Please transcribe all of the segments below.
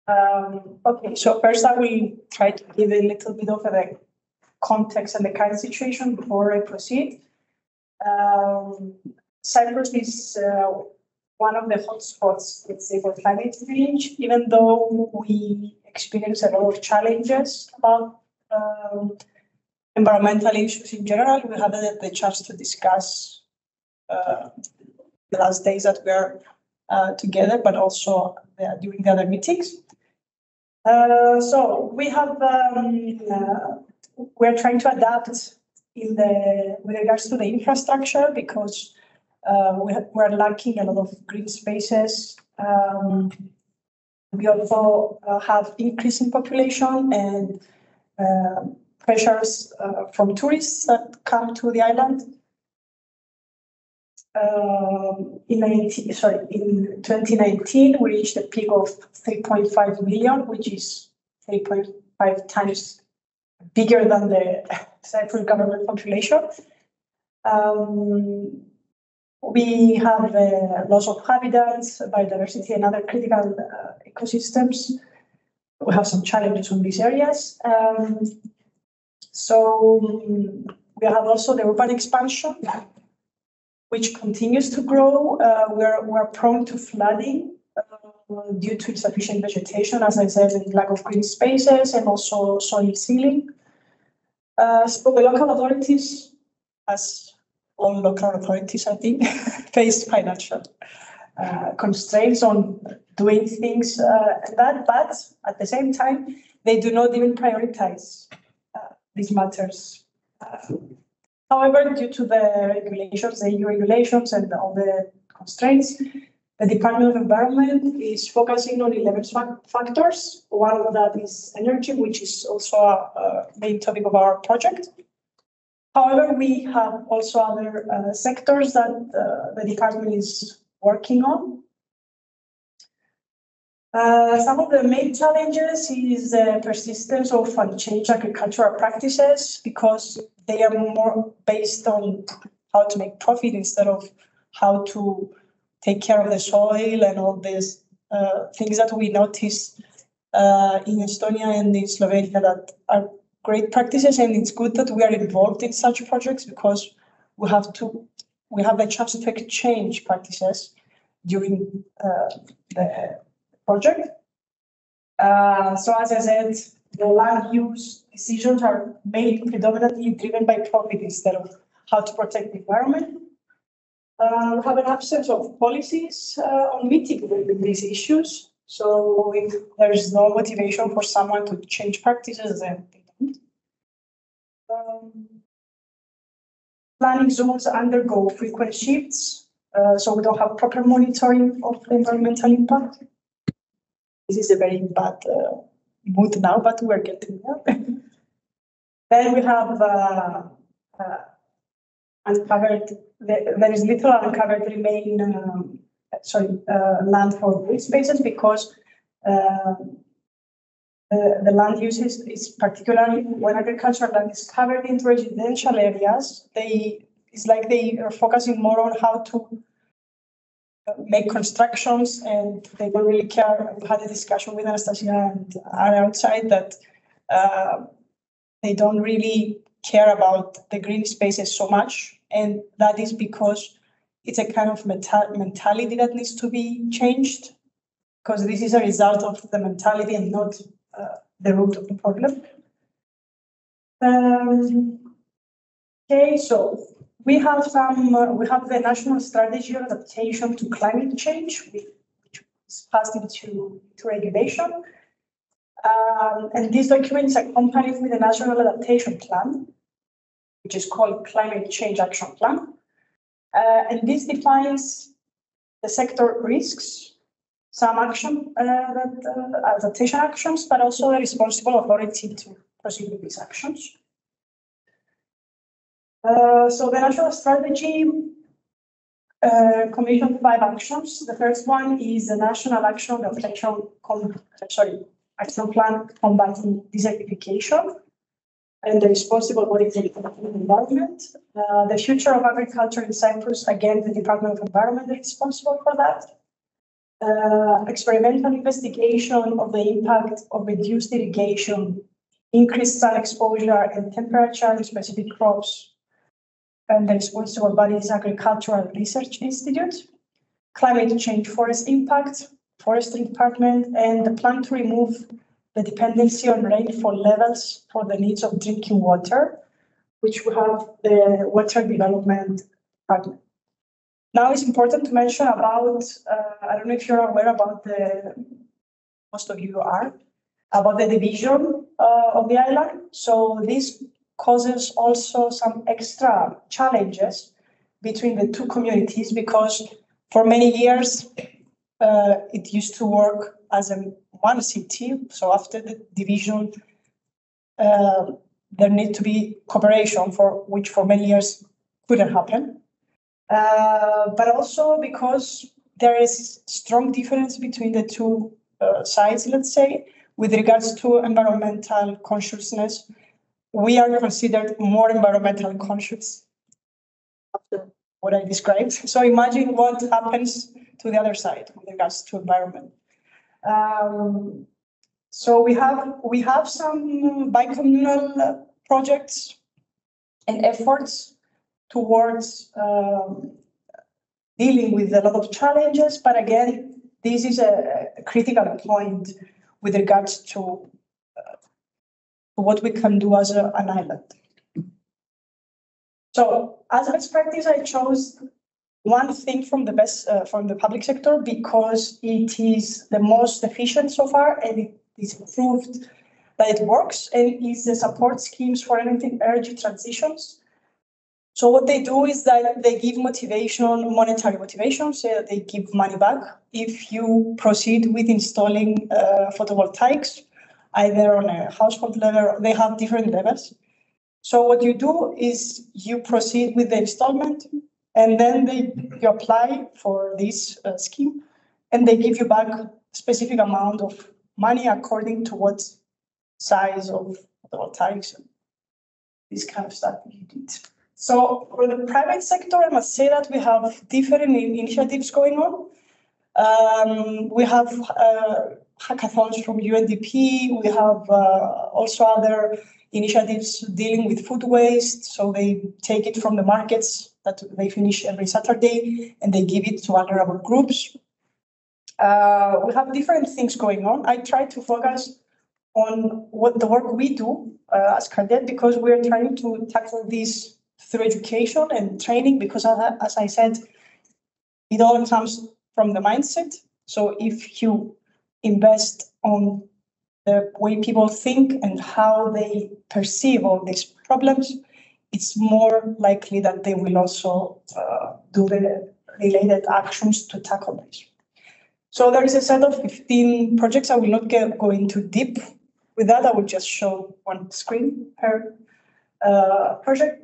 Okay, so first I will try to give a little bit of the context and the current situation before I proceed. Cyprus is one of the hotspots, let's say, for climate change, even though we experience a lot of challenges about environmental issues in general. We had the chance to discuss the last days that we are together, but also during the other meetings. So we have we're trying to adapt with regards to the infrastructure because we're lacking a lot of green spaces. We also have increasing population and pressures from tourists that come to the island. In 2019, we reached a peak of 3.5 million, which is 3.5 times bigger than the Cyprus government population. We have loss of habitats, biodiversity, and other critical ecosystems. We have some challenges on these areas. So we have also the urban expansion, which continues to grow. We're prone to flooding due to insufficient vegetation, as I said, and lack of green spaces and also soil sealing. So the local authorities, as all local authorities, I think, face financial constraints on doing things and that, but at the same time, they do not even prioritize these matters. However, due to the regulations, the EU regulations and all the constraints, the Department of Environment is focusing on 11 factors. One of that is energy, which is also a main topic of our project. However, we have also other sectors that the department is working on. Some of the main challenges is the persistence of unchanged agricultural practices because they are more based on how to make profit instead of how to take care of the soil and all these things that we notice in Estonia and in Slovenia that are great practices, and it's good that we are involved in such projects because we have the chance to exchange practices during the project. So as I said, the land use decisions are made predominantly driven by profit instead of how to protect the environment. We have an absence of policies on mitigating these issues. So if there is no motivation for someone to change practices, then they don't. Planning zones undergo frequent shifts, so we don't have proper monitoring of the environmental impact. This is a very bad mood now, but we're getting there. Then we have uncovered. There is little uncovered land for green spaces because the land use is particularly when agricultural land is covered into residential areas. It's like they are focusing more on how to make constructions, and they don't really care. We had a discussion with Anastasia and are outside that they don't really care about the green spaces so much, and that is because it's a kind of mentality that needs to be changed, because this is a result of the mentality and not the root of the problem. Okay, so we have the National Strategy on Adaptation to Climate Change, which was passed into regulation. And this document is accompanied with a National Adaptation Plan, which is called Climate Change Action Plan. And this defines the sector risks, some adaptation actions, but also a responsible authority to proceed with these actions. So the national strategy commissioned 5 actions. The first one is the National Action Plan combating desertification and the responsible monitoring of the environment. The future of agriculture in Cyprus, again, the Department of Environment is responsible for that. experimental investigation of the impact of reduced irrigation, increased sun exposure and temperature in specific crops, and the responsible body is Agricultural Research Institute, climate change forest impact, forestry department, and the plan to remove the dependency on rainfall levels for the needs of drinking water, which we have the water development department. Now it's important to mention about, I don't know if you're aware about most of you are, about the division of the island. So this causes also some extra challenges between the two communities because for many years it used to work as one city. So after the division, there need to be cooperation for which for many years couldn't happen. But also because there is strong difference between the two sides, let's say, with regards to environmental consciousness. We are considered more environmental conscious after what I described. So imagine what happens to the other side with regards to environment. So we have some bicommunal projects and efforts towards dealing with a lot of challenges, but again, this is a critical point with regards to what we can do as an island. So, as best practice, I chose one thing from the public sector because it is the most efficient so far, and it is proved that it works, and is the support schemes for energy transitions. So what they do is that they give motivation, monetary motivation, so they give money back if you proceed with installing photovoltaics, either on a household level, they have different levels. So what you do is you proceed with the installment, and then you apply for this scheme, and they give you back a specific amount of money according to what size of photovoltaics and this kind of stuff you did. So for the private sector, I must say that we have different initiatives going on. We have hackathons from UNDP. We have also other initiatives dealing with food waste. So they take it from the markets that they finish every Saturday and they give it to vulnerable groups. We have different things going on. I try to focus on what the work we do as Cadet because we're trying to tackle this through education and training because as I said, it all comes from the mindset. So if you invest on the way people think and how they perceive all these problems, it's more likely that they will also do the related actions to tackle this. So there is a set of 15 projects. I will not go into deep with that. I will just show one screen per project.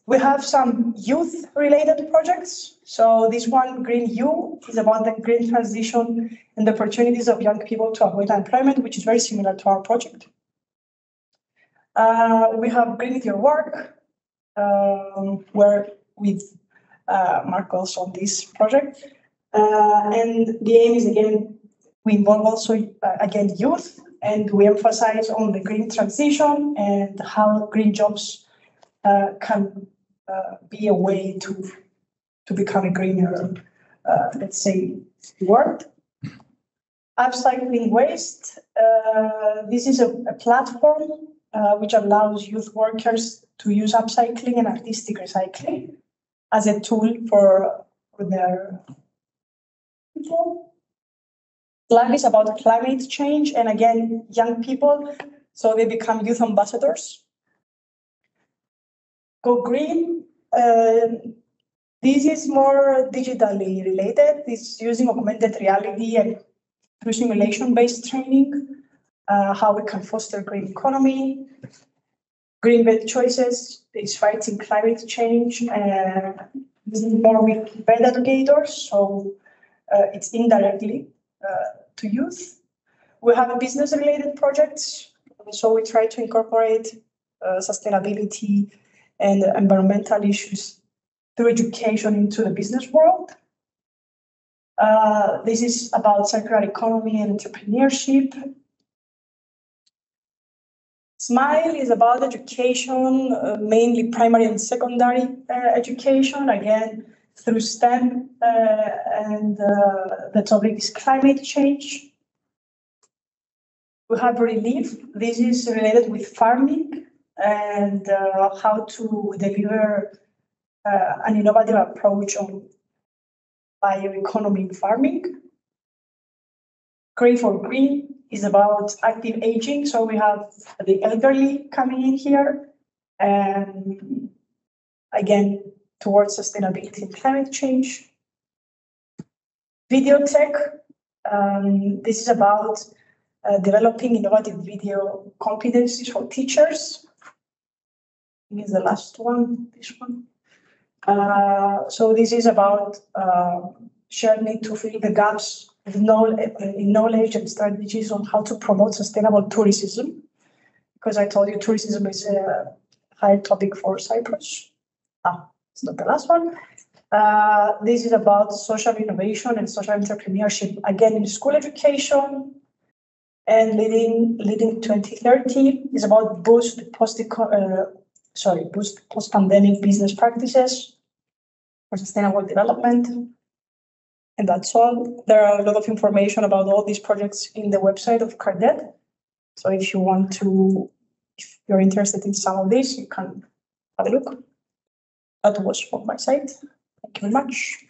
We have some youth-related projects. So this one, Green U, is about the green transition and the opportunities of young people to avoid unemployment, which is very similar to our project. We have Green With Your Work, where with Mark also on this project. And the aim is, again, we involve also, again, youth, and we emphasize on the green transition and how green jobs can be a way to become a greener, let's say, world. Upcycling waste. This is a platform which allows youth workers to use upcycling and artistic recycling as a tool for their people. Flag is about climate change and again, young people, so they become youth ambassadors. Go Green. This is more digitally related. It's using augmented reality and through simulation-based training, how we can foster green economy. Green bed choices is fighting climate change. This is more with bed educators, so it's indirectly to youth. We have business-related projects, so we try to incorporate sustainability and environmental issues through education into the business world. This is about circular economy and entrepreneurship. SMILE is about education, mainly primary and secondary education, again, through STEM, and the topic is climate change. We have Relief. This is related with farming and how to deliver an innovative approach on bioeconomy in farming. Gray for Green is about active aging. So we have the elderly coming in here, and again, towards sustainability and climate change. Video tech, this is about developing innovative video competencies for teachers. I think it's the last one, this one. So this is about shared need to fill the gaps in knowledge and strategies on how to promote sustainable tourism, because I told you tourism is a high topic for Cyprus. It's not the last one. This is about social innovation and social entrepreneurship, again in school education. And leading 2030 is about boost post-pandemic business practices for sustainable development. And that's all. There are a lot of information about all these projects in the website of CARDET. So if you're interested in some of this, you can have a look. That was from my side. Thank you very much.